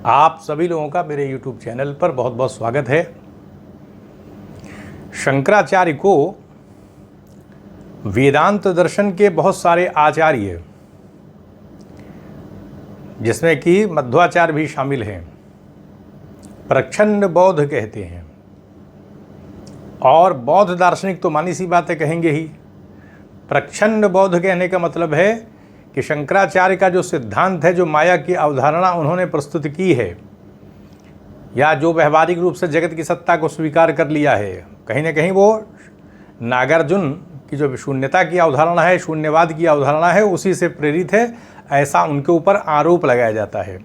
आप सभी लोगों का मेरे YouTube चैनल पर बहुत बहुत स्वागत है। शंकराचार्य को वेदांत दर्शन के बहुत सारे आचार्य, जिसमें कि मध्वाचार्य भी शामिल हैं, प्रच्छन्न बौद्ध कहते हैं। और बौद्ध दार्शनिक तो मानी सी बातें कहेंगे ही। प्रच्छन्न बौद्ध कहने का मतलब है कि शंकराचार्य का जो सिद्धांत है, जो माया की अवधारणा उन्होंने प्रस्तुत की है, या जो व्यवहारिक रूप से जगत की सत्ता को स्वीकार कर लिया है, कहीं ना कहीं वो नागार्जुन की जो शून्यता की अवधारणा है, शून्यवाद की अवधारणा है, उसी से प्रेरित है, ऐसा उनके ऊपर आरोप लगाया जाता है।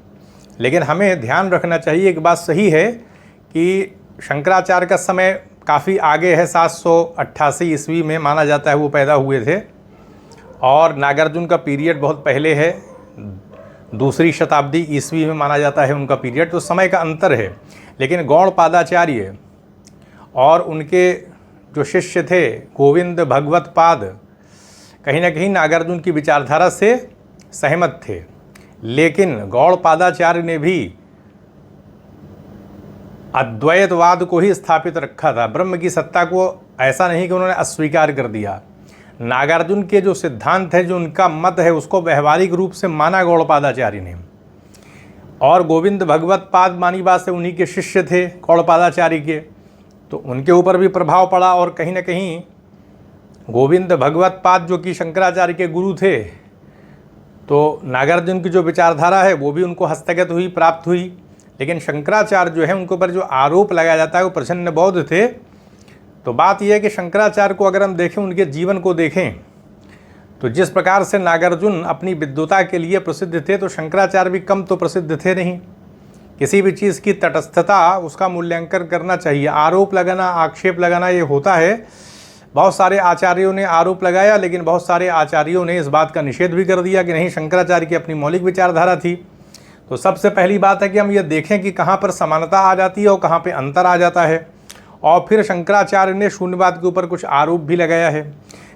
लेकिन हमें ध्यान रखना चाहिए, एक बात सही है कि शंकराचार्य का समय काफ़ी आगे है, 788 ईस्वी में माना जाता है वो पैदा हुए थे, और नागार्जुन का पीरियड बहुत पहले है, 2री शताब्दी ईस्वी में माना जाता है उनका पीरियड। तो समय का अंतर है। लेकिन गौड़पादाचार्य और उनके जो शिष्य थे गोविंद भगवत पाद, कहीं ना कहीं नागार्जुन की विचारधारा से सहमत थे। लेकिन गौड़पादाचार्य ने भी अद्वैतवाद को ही स्थापित रखा था, ब्रह्म की सत्ता को ऐसा नहीं कि उन्होंने अस्वीकार कर दिया। नागार्जुन के जो सिद्धांत है, जो उनका मत है, उसको व्यवहारिक रूप से माना गौड़पादाचार्य ने। और गोविंद भगवत पाद मानी बात से उन्हीं के शिष्य थे गौड़पादाचार्य के, तो उनके ऊपर भी प्रभाव पड़ा। और कहीं ना कहीं गोविंद भगवत पाद जो कि शंकराचार्य के गुरु थे, तो नागार्जुन की जो विचारधारा है वो भी उनको हस्तगत हुई, प्राप्त हुई। लेकिन शंकराचार्य जो है, उनके ऊपर जो आरोप लगाया जाता है वो प्रच्छन्न बौद्ध थे। तो बात यह है कि शंकराचार्य को अगर हम देखें, उनके जीवन को देखें, तो जिस प्रकार से नागार्जुन अपनी विद्वता के लिए प्रसिद्ध थे, तो शंकराचार्य भी कम तो प्रसिद्ध थे नहीं। किसी भी चीज़ की तटस्थता, उसका मूल्यांकन करना चाहिए। आरोप लगाना, आक्षेप लगाना ये होता है। बहुत सारे आचार्यों ने आरोप लगाया, लेकिन बहुत सारे आचार्यों ने इस बात का निषेध भी कर दिया कि नहीं, शंकराचार्य की अपनी मौलिक विचारधारा थी। तो सबसे पहली बात है कि हम ये देखें कि कहाँ पर समानता आ जाती है और कहाँ पर अंतर आ जाता है। और फिर शंकराचार्य ने शून्यवाद के ऊपर कुछ आरोप भी लगाया है।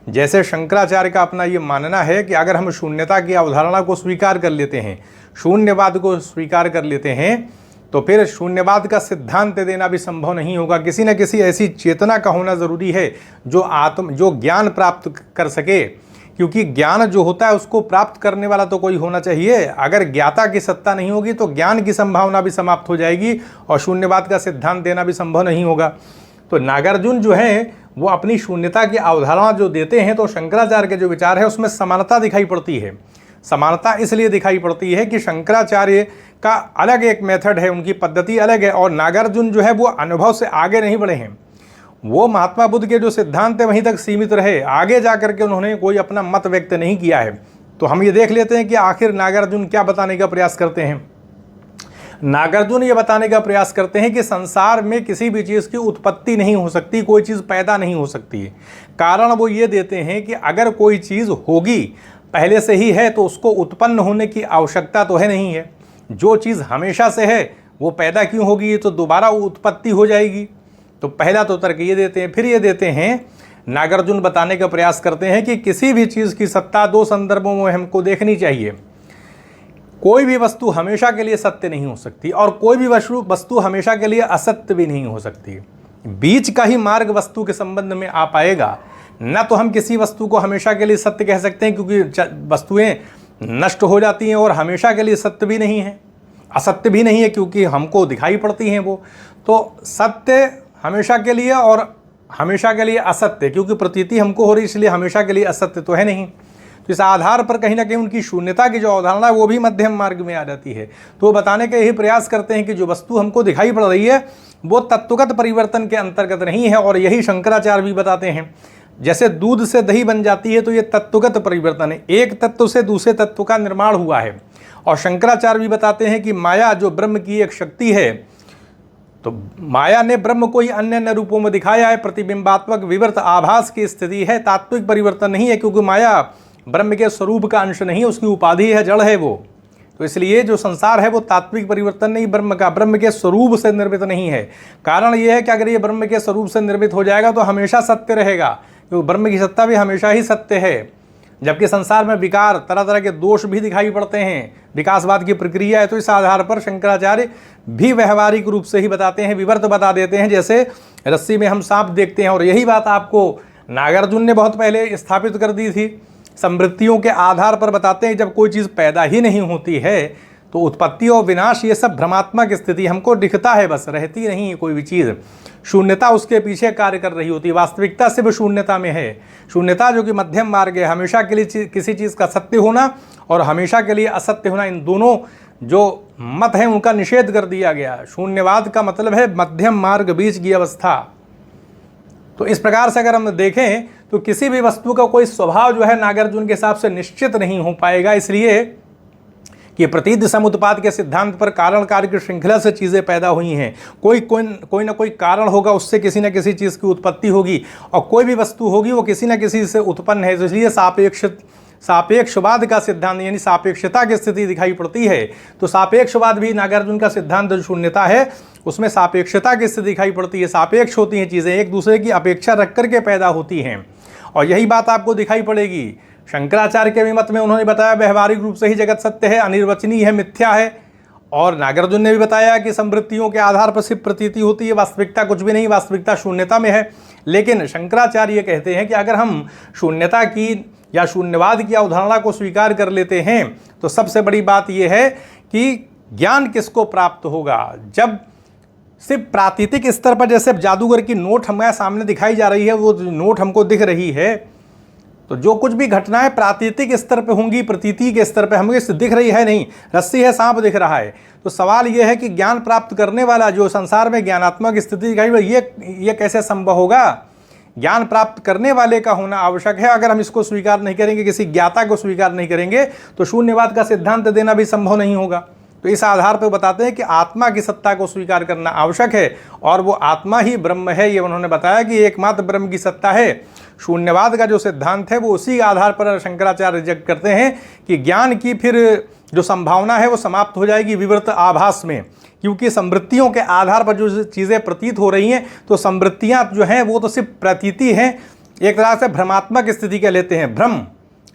जैसे शंकराचार्य का अपना ये मानना है कि अगर हम शून्यता की अवधारणा को स्वीकार कर लेते हैं, शून्यवाद को स्वीकार कर लेते हैं, तो फिर शून्यवाद का सिद्धांत देना भी संभव नहीं होगा। किसी न किसी ऐसी चेतना का होना ज़रूरी है जो ज्ञान प्राप्त कर सके, क्योंकि ज्ञान जो होता है उसको प्राप्त करने वाला तो कोई होना चाहिए। अगर ज्ञाता की सत्ता नहीं होगी तो ज्ञान की संभावना भी समाप्त हो जाएगी और शून्यवाद का सिद्धांत देना भी संभव नहीं होगा। तो नागार्जुन जो है वो अपनी शून्यता की अवधारणा जो देते हैं, तो शंकराचार्य के जो विचार है उसमें समानता दिखाई पड़ती है। समानता इसलिए दिखाई पड़ती है कि शंकराचार्य का अलग एक मेथड है, उनकी पद्धति अलग है, और नागार्जुन जो है वो अनुभव से आगे नहीं बढ़े हैं। वो महात्मा बुद्ध के जो सिद्धांत है वहीं तक सीमित रहे, आगे जा करके उन्होंने कोई अपना मत व्यक्त नहीं किया है। तो हम ये देख लेते हैं कि आखिर नागार्जुन क्या बताने का प्रयास करते हैं। नागार्जुन ये बताने का प्रयास करते हैं कि संसार में किसी भी चीज़ की उत्पत्ति नहीं हो सकती, कोई चीज़ पैदा नहीं हो सकती है। कारण वो ये देते हैं कि अगर कोई चीज़ होगी, पहले से ही है, तो उसको उत्पन्न होने की आवश्यकता तो है नहीं है। जो चीज़ हमेशा से है वो पैदा क्यों होगी, तो दोबारा वो उत्पत्ति हो जाएगी। तो पहला तो तर्क ये देते हैं। फिर ये देते हैं, नागार्जुन बताने का प्रयास करते हैं कि किसी भी चीज़ की सत्ता 2 संदर्भों में हमको देखनी चाहिए। कोई भी वस्तु हमेशा के लिए सत्य नहीं हो सकती, और कोई भी वस्तु हमेशा के लिए असत्य भी नहीं हो सकती। बीच का ही मार्ग वस्तु के संबंध में आ पाएगा। न तो हम किसी वस्तु को हमेशा के लिए सत्य कह सकते हैं, क्योंकि वस्तुएं नष्ट हो जाती हैं, और हमेशा के लिए सत्य भी नहीं है, असत्य भी नहीं है, क्योंकि हमको दिखाई पड़ती हैं वो। तो सत्य हमेशा के लिए और हमेशा के लिए असत्य, क्योंकि प्रतीति हमको हो रही, इसलिए हमेशा के लिए असत्य तो है नहीं। तो इस आधार पर कहीं ना कहीं उनकी शून्यता की जो अवधारणा है वो भी मध्यम मार्ग में आ जाती है। तो वो बताने का यही प्रयास करते हैं कि जो वस्तु हमको दिखाई पड़ रही है वो तत्वगत परिवर्तन के अंतर्गत नहीं है, और यही शंकराचार्य भी बताते हैं। जैसे दूध से दही बन जाती है, तो ये तत्वगत परिवर्तन है, एक तत्व से दूसरे तत्व का निर्माण हुआ है। और शंकराचार्य भी बताते हैं कि माया जो ब्रह्म की एक शक्ति है, तो माया ने ब्रह्म को ही अन्य अन्य रूपों में दिखाया है। प्रतिबिंबात्मक विवर्त आभास की स्थिति है, तात्विक परिवर्तन नहीं है, क्योंकि माया ब्रह्म के स्वरूप का अंश नहीं है, उसकी उपाधि है, जड़ है वो। तो इसलिए जो संसार है वो तात्विक परिवर्तन नहीं, ब्रह्म के स्वरूप से निर्मित नहीं है। कारण ये है कि अगर ये ब्रह्म के स्वरूप से निर्मित हो जाएगा तो हमेशा सत्य रहेगा, क्योंकि ब्रह्म की सत्ता भी हमेशा ही सत्य है। जबकि संसार में विकार, तरह तरह के दोष भी दिखाई पड़ते हैं, विकासवाद की प्रक्रिया है। तो इस आधार पर शंकराचार्य भी व्यवहारिक रूप से ही बताते हैं, विवर्त बता देते हैं, जैसे रस्सी में हम सांप देखते हैं। और यही बात आपको नागार्जुन ने बहुत पहले स्थापित कर दी थी। समृद्धियों के आधार पर बताते हैं जब कोई चीज़ पैदा ही नहीं होती है तो उत्पत्ति और विनाश ये सब भ्रमात्मक स्थिति हमको दिखता है, बस रहती नहीं है कोई भी चीज़। शून्यता उसके पीछे कार्य कर रही होती है, वास्तविकता सिर्फ शून्यता में है। शून्यता जो कि मध्यम मार्ग है, हमेशा के लिए किसी चीज़ का सत्य होना और हमेशा के लिए असत्य होना, इन दोनों जो मत हैं उनका निषेध कर दिया गया। शून्यवाद का मतलब है मध्यम मार्ग, बीच की अवस्था। तो इस प्रकार से अगर हम देखें तो किसी भी वस्तु का कोई स्वभाव जो है नागार्जुन के हिसाब से निश्चित नहीं हो पाएगा, इसलिए कि प्रतीत समुत्पाद के सिद्धांत पर कारण कार्य की श्रृंखला से चीज़ें पैदा हुई हैं। कोई ना कोई कारण होगा, उससे किसी न किसी चीज़ की उत्पत्ति होगी, और कोई भी वस्तु होगी वो किसी न किसी से उत्पन्न है। तो इसलिए सापेक्षवाद का सिद्धांत यानी सापेक्षता की स्थिति दिखाई पड़ती है। तो सापेक्षवाद भी नागार्जुन का सिद्धांत जो शून्यता है उसमें सापेक्षता की स्थिति दिखाई पड़ती है। सापेक्ष होती हैं चीज़ें, एक दूसरे की अपेक्षा रख करके पैदा होती हैं, और यही बात आपको दिखाई पड़ेगी। शंकराचार्य के भी मत में उन्होंने बताया व्यवहारिक रूप से ही जगत सत्य है, अनिर्वचनीय है, मिथ्या है। और नागार्जुन ने भी बताया कि समृद्धियों के आधार पर सिर्फ प्रतीति होती है, वास्तविकता कुछ भी नहीं, वास्तविकता शून्यता में है। लेकिन शंकराचार्य कहते हैं कि अगर हम शून्यता की या शून्यवाद की अवधारणा को स्वीकार कर लेते हैं तो सबसे बड़ी बात यह है कि ज्ञान किसको प्राप्त होगा। जब सिर्फ प्रातीतिक स्तर पर, जैसे जादूगर की नोट हमारे सामने दिखाई जा रही है, वो नोट हमको दिख रही है, तो जो कुछ भी घटनाएं प्रातीतिक स्तर पे होंगी, प्रतीति के स्तर पे हमें दिख रही है नहीं, रस्सी है, सांप दिख रहा है। तो सवाल यह है कि ज्ञान प्राप्त करने वाला जो संसार में ज्ञानात्मक स्थिति दिखाई, ये कैसे संभव होगा। ज्ञान प्राप्त करने वाले का होना आवश्यक है। अगर हम इसको स्वीकार नहीं करेंगे, किसी ज्ञाता को स्वीकार नहीं करेंगे, तो शून्यवाद का सिद्धांत देना भी संभव नहीं होगा। तो इस आधार पर बताते हैं कि आत्मा की सत्ता को स्वीकार करना आवश्यक है, और वो आत्मा ही ब्रह्म है। ये उन्होंने बताया कि एकमात्र ब्रह्म की सत्ता है। शून्यवाद का जो सिद्धांत है वो उसी आधार पर शंकराचार्य रिजेक्ट करते हैं कि ज्ञान की फिर जो संभावना है वो समाप्त हो जाएगी विवर्त आभास में, क्योंकि समृद्धियों के आधार पर जो चीज़ें प्रतीत हो रही हैं, तो समृद्धियाँ जो हैं वो तो सिर्फ प्रतीति हैं, एक तरह से भ्रमात्मक स्थिति के लेते हैं। भ्रम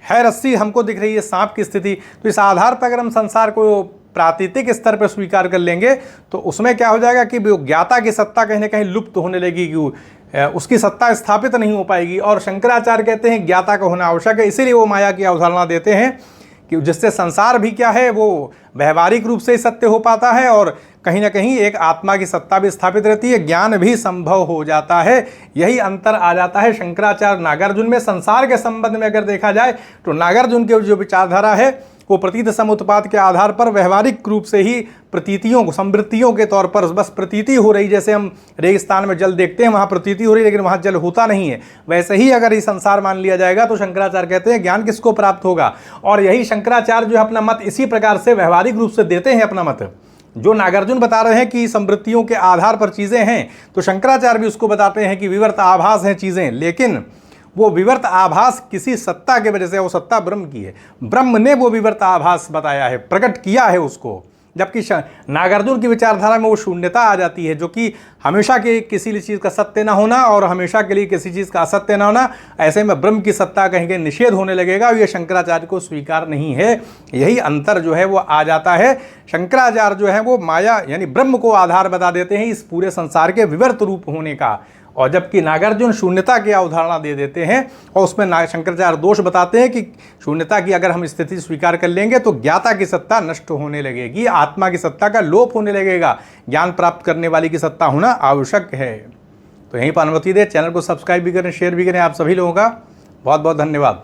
है, रस्सी हमको दिख रही है, सांप की स्थिति। तो इस आधार पर अगर हम संसार को प्रातीतिक स्तर पर स्वीकार कर लेंगे तो उसमें क्या हो जाएगा कि ज्ञाता की सत्ता कहीं ना कहीं लुप्त होने लगेगी, उसकी सत्ता स्थापित नहीं हो पाएगी। और शंकराचार्य कहते हैं ज्ञाता का होना आवश्यक है, इसीलिए वो माया की अवधारणा देते हैं कि जिससे संसार भी क्या है वो व्यवहारिक रूप से सत्य हो पाता है, और कहीं ना कहीं एक आत्मा की सत्ता भी स्थापित रहती है, ज्ञान भी संभव हो जाता है। यही अंतर आ जाता है शंकराचार्य नागार्जुन में। संसार के संबंध में अगर देखा जाए तो नागार्जुन की जो विचारधारा है वो प्रतीत समुत्पाद के आधार पर व्यवहारिक रूप से ही प्रतीतियों को, समृद्धियों के तौर पर बस प्रतीति हो रही, जैसे हम रेगिस्तान में जल देखते हैं वहाँ प्रतीति हो रही लेकिन वहाँ जल होता नहीं है, वैसे ही अगर ये संसार मान लिया जाएगा तो शंकराचार्य कहते हैं ज्ञान किसको प्राप्त होगा। और यही शंकराचार्य जो है अपना मत इसी प्रकार से व्यवहारिक रूप से देते हैं अपना मत। जो नागार्जुन बता रहे हैं कि समृद्धियों के आधार पर चीज़ें हैं, तो शंकराचार्य भी उसको बताते हैं कि विवर्त आभास हैं चीज़ें, लेकिन वो विवर्त आभास किसी सत्ता के वजह से, वो सत्ता ब्रह्म की है, ब्रह्म ने वो विवर्त आभास बताया है, प्रकट किया है उसको। जबकि नागार्जुन की विचारधारा में वो शून्यता आ जाती है, जो कि हमेशा के किसी चीज़ का सत्य ना होना और हमेशा के लिए किसी चीज़ का असत्य ना होना, ऐसे में ब्रह्म की सत्ता कहीं कहीं निषेध होने लगेगा, और ये शंकराचार्य को स्वीकार नहीं है। यही अंतर जो है वो आ जाता है। शंकराचार्य जो है वो माया यानी ब्रह्म को आधार बता देते हैं इस पूरे संसार के विवर्त रूप होने का, और जबकि नागार्जुन शून्यता की अवधारणा दे देते हैं, और उसमें शंकराचार्य दोष बताते हैं कि शून्यता की अगर हम स्थिति स्वीकार कर लेंगे तो ज्ञाता की सत्ता नष्ट होने लगेगी, आत्मा की सत्ता का लोप होने लगेगा, ज्ञान प्राप्त करने वाली की सत्ता होना आवश्यक है। तो यहीं पर अनुमति दे, चैनल को सब्सक्राइब भी करें, शेयर भी करें। आप सभी लोगों का बहुत बहुत धन्यवाद।